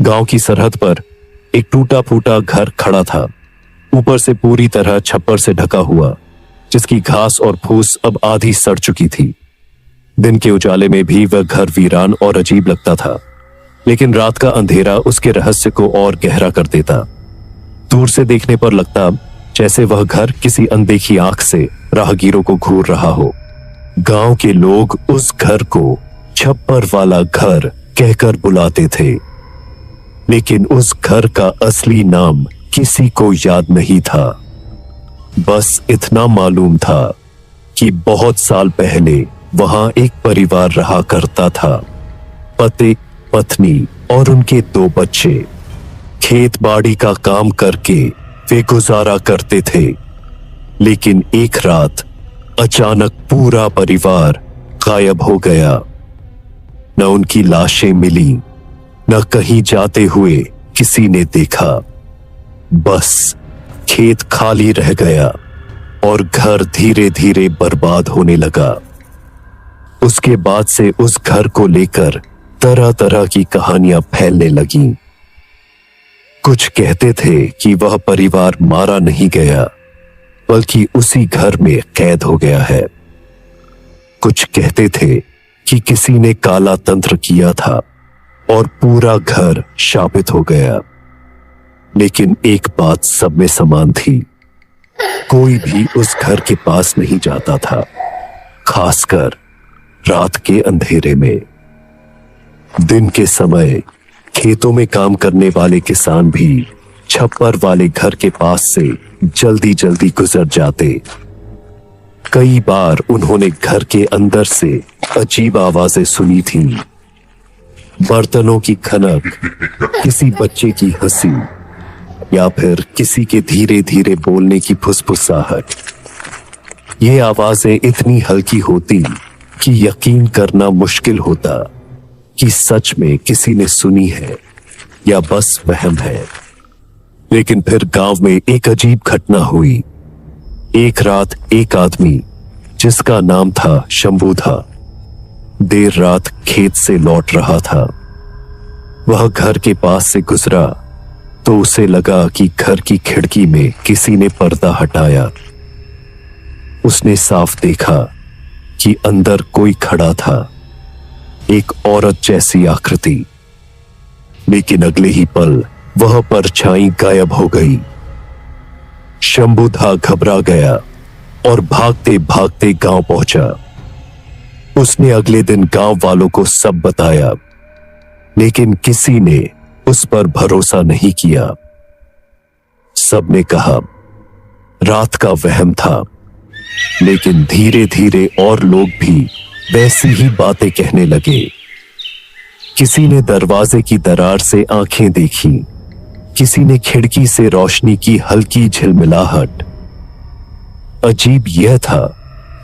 गांव की सरहद पर एक टूटा फूटा घर खड़ा था, ऊपर से पूरी तरह छप्पर से ढका हुआ, जिसकी घास और फूस अब आधी सड़ चुकी थी। दिन के उजाले में भी वह घर वीरान और अजीब लगता था, लेकिन रात का अंधेरा उसके रहस्य को और गहरा कर देता। दूर से देखने पर लगता जैसे वह घर किसी अनदेखी आंख से राहगीरों को घूर रहा हो। गांव के लोग उस घर को छप्पर वाला घर कहकर बुलाते थे, लेकिन उस घर का असली नाम किसी को याद नहीं था। बस इतना मालूम था कि बहुत साल पहले वहां एक परिवार रहा करता था। पति, पत्नी और उनके 2 बच्चे। खेत बाड़ी का काम करके वे गुजारा करते थे, लेकिन एक रात अचानक पूरा परिवार गायब हो गया। न उनकी लाशें मिली, न कहीं जाते हुए किसी ने देखा। बस खेत खाली रह गया और घर धीरे धीरे बर्बाद होने लगा। उसके बाद से उस घर को लेकर तरह तरह की कहानियां फैलने लगीं। कुछ कहते थे कि वह परिवार मारा नहीं गया, बल्कि उसी घर में कैद हो गया है। कुछ कहते थे कि किसी ने काला तंत्र किया था और पूरा घर शापित हो गया। लेकिन एक बात सब में समान थी, कोई भी उस घर के पास नहीं जाता था, खासकर रात के अंधेरे में। दिन के समय खेतों में काम करने वाले किसान भी छप्पर वाले घर के पास से जल्दी जल्दी गुजर जाते। कई बार उन्होंने घर के अंदर से अजीब आवाजें सुनी थीं, बर्तनों की खनक, किसी बच्चे की हंसी या फिर किसी के धीरे धीरे बोलने की फुसफुसाहट। ये आवाजें इतनी हल्की होती कि यकीन करना मुश्किल होता कि सच में किसी ने सुनी है या बस वहम है। लेकिन फिर गांव में एक अजीब घटना हुई। एक रात एक आदमी, जिसका नाम था शंभू था, देर रात खेत से लौट रहा था। वह घर के पास से गुजरा तो उसे लगा कि घर की खिड़की में किसी ने पर्दा हटाया। उसने साफ देखा कि अंदर कोई खड़ा था, एक औरत जैसी आकृति। लेकिन अगले ही पल वह परछाई गायब हो गई। शंभुधा घबरा गया और भागते भागते गांव पहुंचा। उसने अगले दिन गांव वालों को सब बताया, लेकिन किसी ने उस पर भरोसा नहीं किया। सबने कहा रात का वहम था, लेकिन धीरे धीरे और लोग भी वैसी ही बातें कहने लगे। किसी ने दरवाजे की दरार से आंखें देखी, किसी ने खिड़की से रोशनी की हल्की झिलमिलाहट। अजीब यह था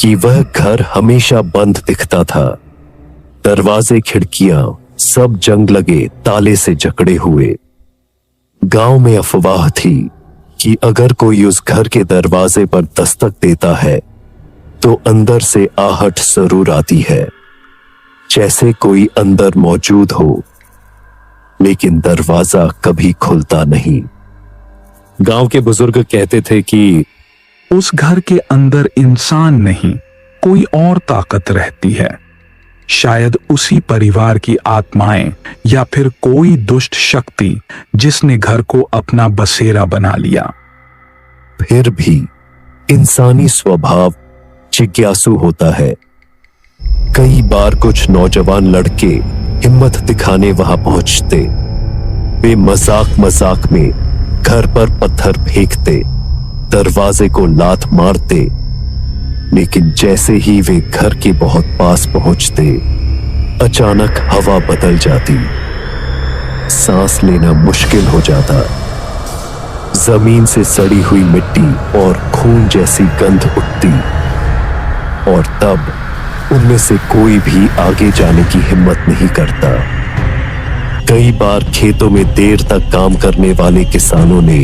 कि वह घर हमेशा बंद दिखता था। दरवाजे, खिड़कियां सब जंग लगे ताले से जकड़े हुए। गांव में अफवाह थी कि अगर कोई उस घर के दरवाजे पर दस्तक देता है तो अंदर से आहट जरूर आती है, जैसे कोई अंदर मौजूद हो, लेकिन दरवाजा कभी खुलता नहीं। गांव के बुजुर्ग कहते थे कि उस घर के अंदर इंसान नहीं, कोई और ताकत रहती है। शायद उसी परिवार की आत्माएं या फिर कोई दुष्ट शक्ति जिसने घर को अपना बसेरा बना लिया। फिर भी इंसानी स्वभाव जिज्ञासु होता है। कई बार कुछ नौजवान लड़के हिम्मत दिखाने वहां पहुंचते। वे मजाक मजाक में घर पर पत्थर फेंकते, दरवाजे को लात मारते, लेकिन जैसे ही वे घर के बहुत पास पहुंचते, अचानक हवा बदल जाती, सांस लेना मुश्किल हो जाता। जमीन से सड़ी हुई मिट्टी और खून जैसी गंध उठती, और तब उनमें से कोई भी आगे जाने की हिम्मत नहीं करता। कई बार खेतों में देर तक काम करने वाले किसानों ने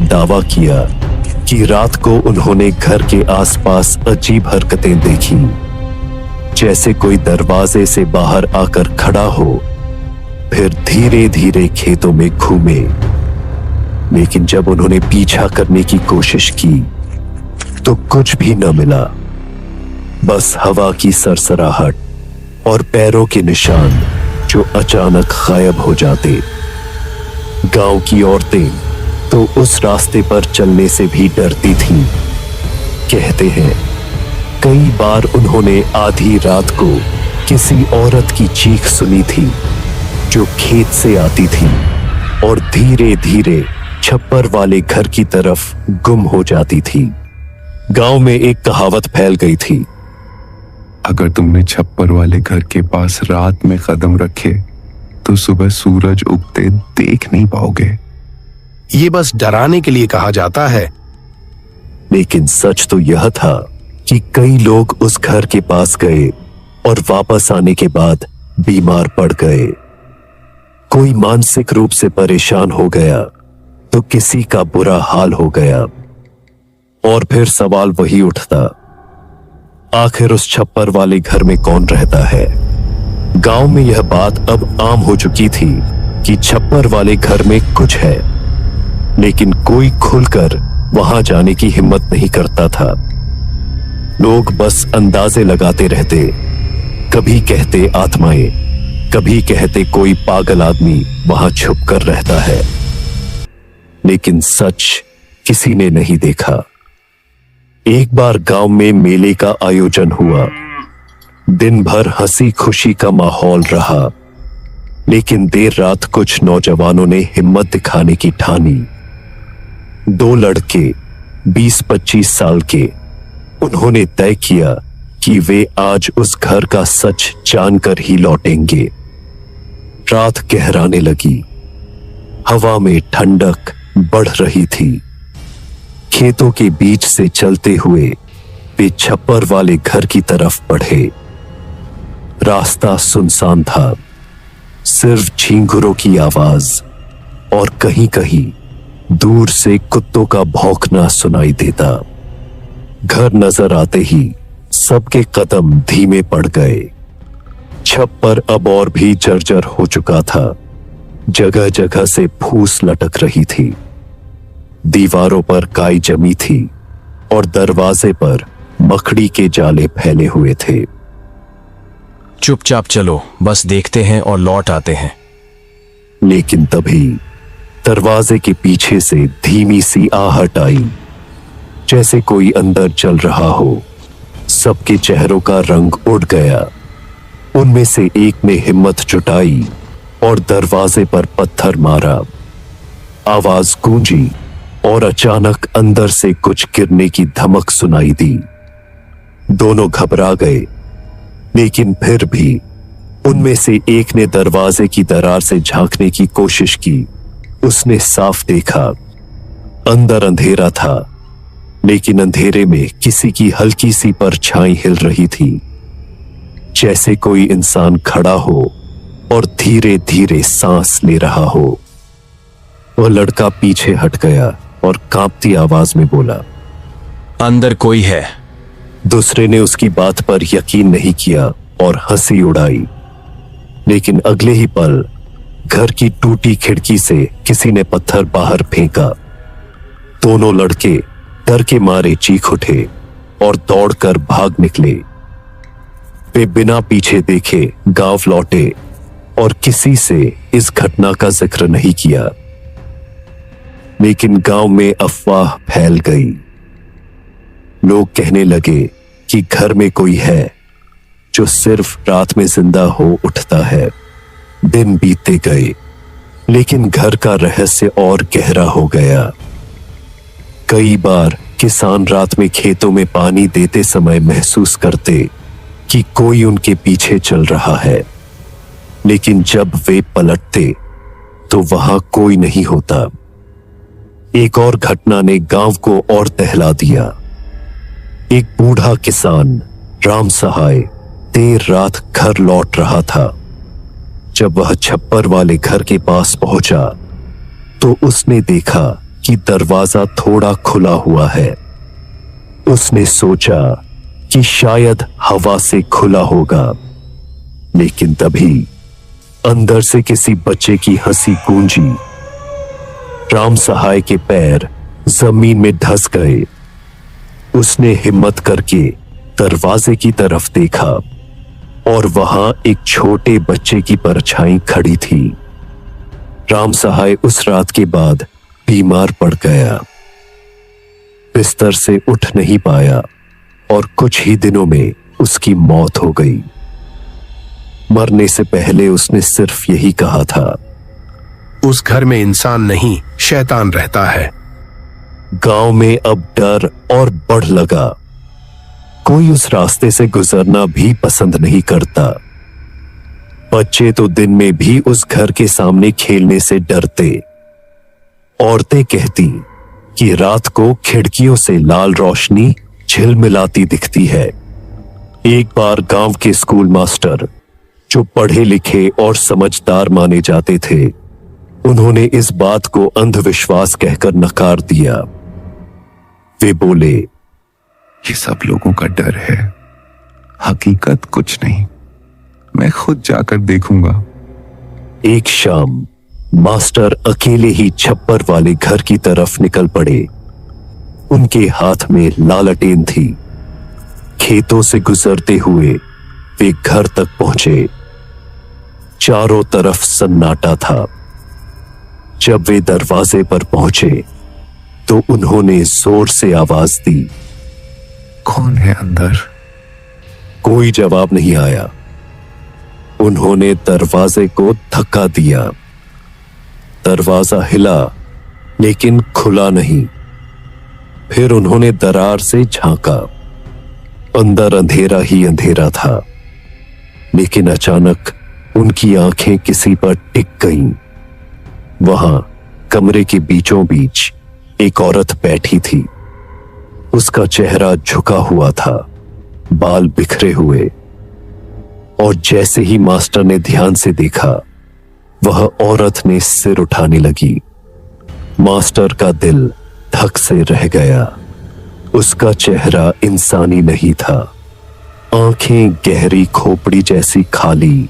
दावा किया कि रात को उन्होंने घर के आसपास अजीब हरकतें देखी, जैसे कोई दरवाजे से बाहर आकर खड़ा हो, फिर धीरे धीरे खेतों में घूमे। लेकिन जब उन्होंने पीछा करने की कोशिश की तो कुछ भी न मिला, बस हवा की सरसराहट और पैरों के निशान जो अचानक गायब हो जाते। गांव की औरतें तो उस रास्ते पर चलने से भी डरती थीं। कहते हैं कई बार उन्होंने आधी रात को किसी औरत की चीख सुनी थी जो खेत से आती थी और धीरे धीरे छप्पर वाले घर की तरफ गुम हो जाती थी। गांव में एक कहावत फैल गई थी, अगर तुमने छप्पर वाले घर के पास रात में कदम रखे तो सुबह सूरज उगते देख नहीं पाओगे। ये बस डराने के लिए कहा जाता है। लेकिन सच तो यह था कि कई लोग उस घर के पास गए और वापस आने के बाद बीमार पड़ गए। कोई मानसिक रूप से परेशान हो गया तो किसी का बुरा हाल हो गया। और फिर सवाल वही उठता, आखिर उस छप्पर वाले घर में कौन रहता है? गांव में यह बात अब आम हो चुकी थी कि छप्पर वाले घर में कुछ है, लेकिन कोई खुलकर वहां जाने की हिम्मत नहीं करता था। लोग बस अंदाजे लगाते रहते, कभी कहते आत्माएं, कभी कहते कोई पागल आदमी वहां छुपकर रहता है। लेकिन सच किसी ने नहीं देखा। एक बार गांव में मेले का आयोजन हुआ। दिन भर हंसी खुशी का माहौल रहा, लेकिन देर रात कुछ नौजवानों ने हिम्मत दिखाने की ठानी। दो लड़के 20-25 साल के, उन्होंने तय किया कि वे आज उस घर का सच जानकर ही लौटेंगे। रात गहराने लगी, हवा में ठंडक बढ़ रही थी। खेतों के बीच से चलते हुए वे छप्पर वाले घर की तरफ बढ़े। रास्ता सुनसान था, सिर्फ झींगुरों की आवाज और कहीं कहीं दूर से कुत्तों का भौंकना सुनाई देता। घर नजर आते ही सबके कदम धीमे पड़ गए। छप्पर अब और भी जर्जर हो चुका था, जगह जगह से फूस लटक रही थी, दीवारों पर काई जमी थी और दरवाजे पर मकड़ी के जाले फैले हुए थे। चुपचाप चलो, बस देखते हैं और लौट आते हैं। लेकिन तभी दरवाजे के पीछे से धीमी सी आहट आई, जैसे कोई अंदर चल रहा हो। सबके चेहरों का रंग उड़ गया। उनमें से एक ने हिम्मत जुटाई और दरवाजे पर पत्थर मारा। आवाज गूंजी और अचानक अंदर से कुछ गिरने की धमक सुनाई दी। दोनों घबरा गए, लेकिन फिर भी उनमें से एक ने दरवाजे की दरार से झांकने की कोशिश की। उसने साफ देखा, अंदर अंधेरा था, लेकिन अंधेरे में किसी की हल्की सी परछाई हिल रही थी, जैसे कोई इंसान खड़ा हो और धीरे धीरे सांस ले रहा हो। वह लड़का पीछे हट गया और कांपती आवाज में बोला, अंदर कोई है। दूसरे ने उसकी बात पर यकीन नहीं किया और हंसी उड़ाई। लेकिन अगले ही पल घर की टूटी खिड़की से किसी ने पत्थर बाहर फेंका। दोनों लड़के डर के मारे चीख उठे और दौड़कर भाग निकले। वे बिना पीछे देखे गांव लौटे और किसी से इस घटना का जिक्र नहीं किया। लेकिन गांव में अफवाह फैल गई। लोग कहने लगे कि घर में कोई है जो सिर्फ रात में जिंदा हो उठता है। दिन बीतते गए, लेकिन घर का रहस्य और गहरा हो गया। कई बार किसान रात में खेतों में पानी देते समय महसूस करते कि कोई उनके पीछे चल रहा है, लेकिन जब वे पलटते तो वहां कोई नहीं होता। एक और घटना ने गांव को और दहला दिया। एक बूढ़ा किसान राम सहाय देर रात घर लौट रहा था। जब वह छप्पर वाले घर के पास पहुंचा तो उसने देखा कि दरवाजा थोड़ा खुला हुआ है। उसने सोचा कि शायद हवा से खुला होगा, लेकिन तभी अंदर से किसी बच्चे की हंसी गूंजी। राम सहाय के पैर जमीन में धंस गए। उसने हिम्मत करके दरवाजे की तरफ देखा और वहां एक छोटे बच्चे की परछाई खड़ी थी। राम सहाय उस रात के बाद बीमार पड़ गया, बिस्तर से उठ नहीं पाया और कुछ ही दिनों में उसकी मौत हो गई। मरने से पहले उसने सिर्फ यही कहा था, उस घर में इंसान नहीं, शैतान रहता है। गांव में अब डर और बढ़ लगा। कोई उस रास्ते से गुजरना भी पसंद नहीं करता। बच्चे तो दिन में भी उस घर के सामने खेलने से डरते। औरतें कहती कि रात को खिड़कियों से लाल रोशनी झिलमिलाती दिखती है। एक बार गांव के स्कूल मास्टर, जो पढ़े लिखे और समझदार माने जाते थे, उन्होंने इस बात को अंधविश्वास कहकर नकार दिया। वे बोले, ये सब लोगों का डर है, हकीकत कुछ नहीं। मैं खुद जाकर देखूंगा। एक शाम मास्टर अकेले ही छप्पर वाले घर की तरफ निकल पड़े। उनके हाथ में लालटेन थी। खेतों से गुजरते हुए वे घर तक पहुंचे। चारों तरफ सन्नाटा था। जब वे दरवाजे पर पहुंचे तो उन्होंने जोर से आवाज दी, कौन है अंदर? कोई जवाब नहीं आया। उन्होंने दरवाजे को धक्का दिया। दरवाजा हिला लेकिन खुला नहीं। फिर उन्होंने दरार से झांका। अंदर अंधेरा ही अंधेरा था, लेकिन अचानक उनकी आंखें किसी पर टिक गईं। वहां कमरे के बीचों बीच एक औरत बैठी थी। उसका चेहरा झुका हुआ था, बाल बिखरे हुए, और जैसे ही मास्टर ने ध्यान से देखा, वह औरत ने सिर उठाने लगी। मास्टर का दिल धक से रह गया। उसका चेहरा इंसानी नहीं था। आंखें गहरी खोपड़ी जैसी खाली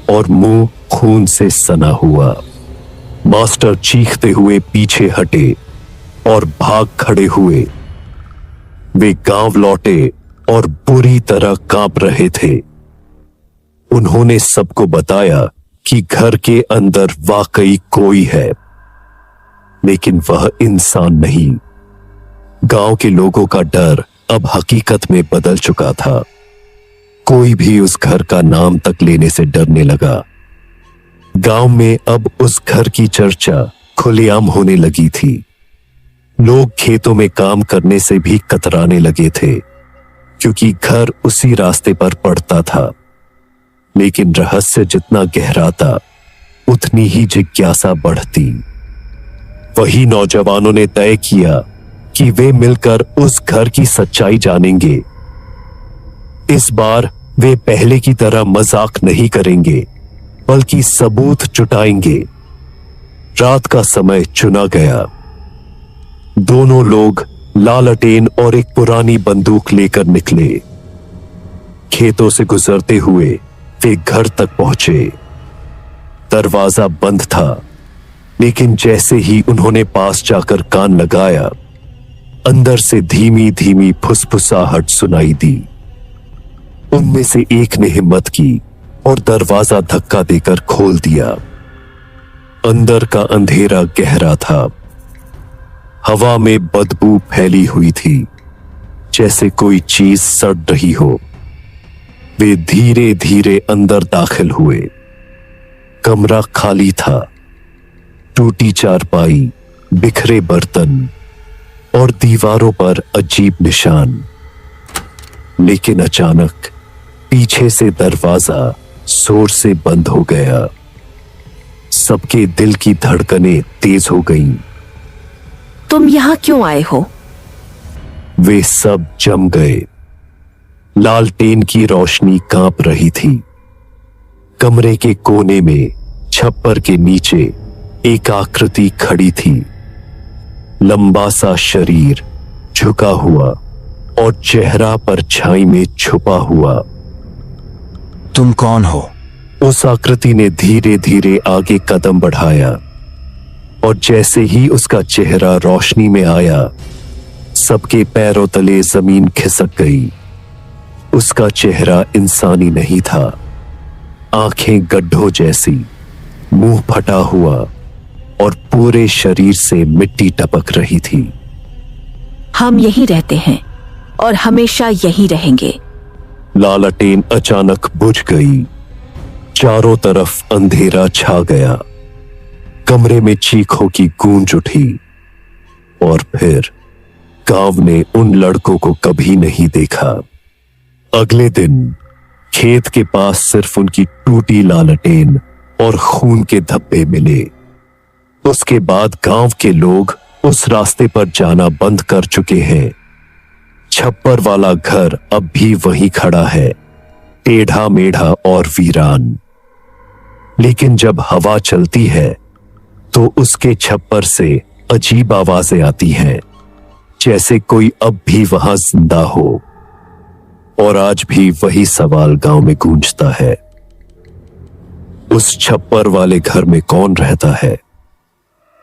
और मुंह खून से सना हुआ। मास्टर चीखते हुए पीछे हटे और भाग खड़े हुए। वे गांव लौटे और बुरी तरह कांप रहे थे। उन्होंने सबको बताया कि घर के अंदर वाकई कोई है, लेकिन वह इंसान नहीं। गांव के लोगों का डर अब हकीकत में बदल चुका था। कोई भी उस घर का नाम तक लेने से डरने लगा। गांव में अब उस घर की चर्चा खुलेआम होने लगी थी। लोग खेतों में काम करने से भी कतराने लगे थे, क्योंकि घर उसी रास्ते पर पड़ता था। लेकिन रहस्य जितना गहराता, उतनी ही जिज्ञासा बढ़ती। वही नौजवानों ने तय किया कि वे मिलकर उस घर की सच्चाई जानेंगे। इस बार वे पहले की तरह मजाक नहीं करेंगे, बल्कि सबूत जुटाएंगे। रात का समय चुना गया। दोनों लोग लालटेन और एक पुरानी बंदूक लेकर निकले। खेतों से गुजरते हुए वे घर तक पहुंचे। दरवाजा बंद था, लेकिन जैसे ही उन्होंने पास जाकर कान लगाया, अंदर से धीमी धीमी फुसफुसाहट सुनाई दी। उनमें से एक ने हिम्मत की और दरवाजा धक्का देकर खोल दिया। अंदर का अंधेरा गहरा था। हवा में बदबू फैली हुई थी, जैसे कोई चीज सड़ रही हो। वे धीरे धीरे अंदर दाखिल हुए। कमरा खाली था। टूटी चारपाई, बिखरे बर्तन और दीवारों पर अजीब निशान। लेकिन अचानक पीछे से दरवाजा जोर से बंद हो गया। सबके दिल की धड़कनें तेज हो गईं। तुम यहां क्यों आए हो? वे सब जम गए। लालटेन की रोशनी कांप रही थी। कमरे के कोने में छप्पर के नीचे एक आकृति खड़ी थी। लंबा सा शरीर झुका हुआ और चेहरा परछाई में छुपा हुआ। तुम कौन हो? उस आकृति ने धीरे धीरे आगे कदम बढ़ाया और जैसे ही उसका चेहरा रोशनी में आया, सबके पैरों तले जमीन खिसक गई। उसका चेहरा इंसानी नहीं था। आंखें गड्ढों जैसी, मुंह फटा हुआ और पूरे शरीर से मिट्टी टपक रही थी। हम यहीं रहते हैं और हमेशा यहीं रहेंगे। लालटेन अचानक बुझ गई। चारों तरफ अंधेरा छा गया। कमरे में चीखों की गूंज उठी और फिर गांव ने उन लड़कों को कभी नहीं देखा। अगले दिन खेत के पास सिर्फ उनकी टूटी लालटेन और खून के धब्बे मिले। उसके बाद गांव के लोग उस रास्ते पर जाना बंद कर चुके हैं। छप्पर वाला घर अब भी वहीं खड़ा है, टेढ़ा मेढ़ा और वीरान। लेकिन जब हवा चलती है तो उसके छप्पर से अजीब आवाजें आती हैं, जैसे कोई अब भी वहां जिंदा हो। और आज भी वही सवाल गांव में गूंजता है, उस छप्पर वाले घर में कौन रहता है?